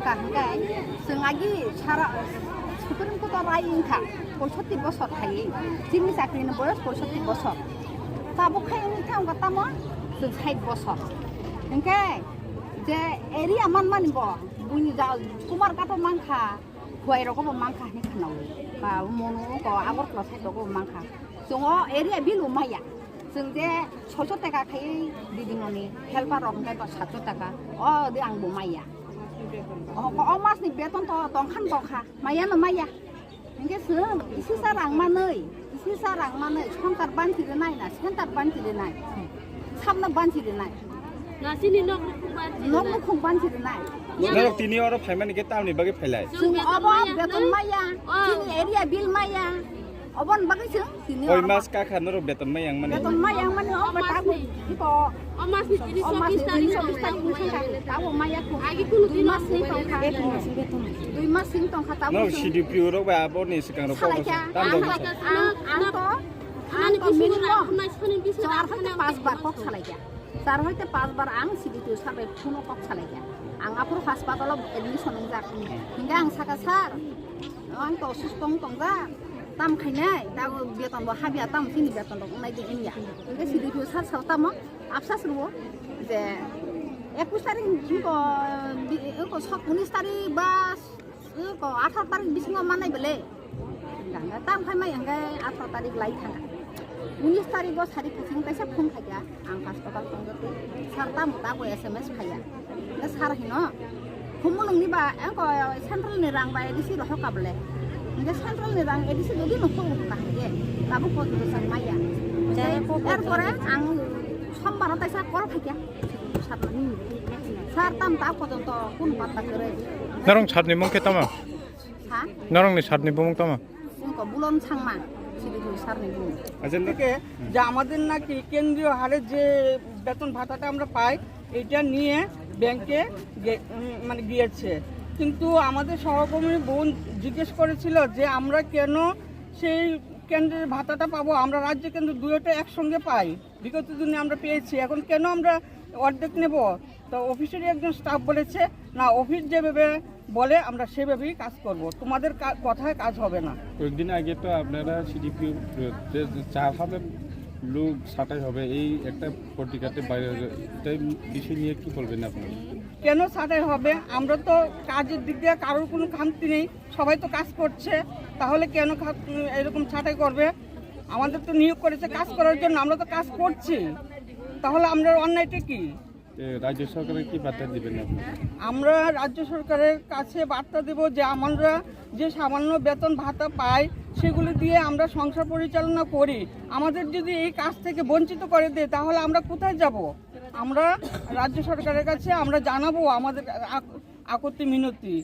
টাকা হ্যাঁ जों आगि सारा सुप्रिमकोर्ट रायखा 65 বছর थायो जोंनि साख्रिनि बयस 65 বছর ताबो खायनि थांगा तामा जों 60 বছর ओंखाय जे एरिया मानिब बुनि जा कुमार काटो मांखा हुवाइरकबो मांखा नि खानाव बा मनो को आगरफ्ला साइडकबो मांखा जों एरिया बिलु माया जों जे 600 টাকা खाय दिदिननि हेल्पार रंगाय 700 টাকা दे आंबो माया मासनि बेतन दंखान दंखा मायानो माया ओंखायसो इसे सारांमानै संकार बान्थिदो नायना सेन्टार बान्थिदो नाय साबना बान्थिदो नाय नासिनि नक नखौ बान्थिदो नाय नरक तिनी और फाइमानि के तामनि बागे फैलाय जों अब बेतन माया जोंनि एरिया बिल माया अबन बागैसो तिनी ओइ मास का खानर बेतन मायां माने अब ताबो इको मासनि 24 तारिख ताबो माया को आगि कुनु 2 मासनि तंखा 2 मासनि तंखा ताबो नो सिडिपि रो बा बनि सिगां रो ताम दं आंको मिनिमाम 5 बार कक सालायगा सार हयते 5 बार आं सिडिपि साबाय फुनो कक सालायगा आं आपुर हासपातालाव एडमिशन जाखो हिंगा आं साका सार आं तो सुस्तं तंगा ताम खायनाय दा बेतन बो हाबिया ताम सिनि बेतन दं नायदि इनिया इंगे सिडिपि सार सावताम आफसास रुबो जे 21 तारिख को 19 तारिख बा को 18 तारिख बिसिङाव मानाय बेले गांगा ताम खायमाय हंगा 18 तारिख लाई थाङा 19 तारिख को सारि फुसिं कैसे फोन खाया आं हासपाताल तंगते सार ताम तागो एसएमएस खाया ने सार हिनो हुमुलंनि बा अंको सेंट्रल नि रां बा एदिसि रह काबले इंगे सेंट्रल नि रां एदिसि गदि नखौ नाखे ताबो को जों माया एरपरे आं सोमबार ताइसा कल खाया सार ताम ता पर्यन्त कोन पात्ता करे नरं सारनि मुंखे तामा हा नरंनि सारनि मुं तामा जोंको बुलन सांमा सिडिपि सारनि बुं থেকে যে আমাদের নাকি কেন্দ্রীয় হারে যে বেতন ভাতাটা আমরা পাই এটা নিয়ে ব্যাংকে মানে গিয়েছে কিন্তু আমাদের সহকর্মী বোন জিজ্ঞেস করেছিল যে আমরা কেন সেই কেন্দ্রের ভাতাটা পাবো আমরা রাজ্য কেন্দ্র দুটোটা একসঙ্গে পাই বিগত দিনে আমরা পেয়েছি এখন কেন আমরা অর্ধেক নেব তো অফিসেরই একজন স্টাফ বলেছে না অফিস যেভাবে বলে আমরা সেভাবেই কাজ করব তোমাদের কথায় কাজ হবে না কয়েকদিন আগে তো আপনারা সিডিপি 4000 লোক ছাঁটাই হবে এই একটা পত্রিকাতে বাইরে এটাই বিষয় নিয়ে কি বলবেন আপনারা কেন ছাঁটাই হবে আমরা তো কাজের দিক দিয়ে কারোর কোনো খামতি নেই সবাই তো কাজ করছে তাহলে কেন এরকম ছাঁটাই করবে আমাদের তো নিয়োগ করেছে কাজ করার জন্য আমরা তো কাজ করছি তাহলে আমরা অন্যায়টা কি রাজ্য সরকারের কি বার্তা দিবেন আপনি আমরা রাজ্য সরকারের কাছে বার্তা দেব যে আমরা যে সামান্য বেতন ভাতা পাই সেগুলো দিয়ে আমরা সংসার পরিচালনা করি আমাদের যদি এই কাজ থেকে বঞ্চিত করে দেয় তাহলে আমরা কোথায় যাব আমরা রাজ্য সরকারের কাছে আমরা জানাবো আমাদের আপত্তি মিনতি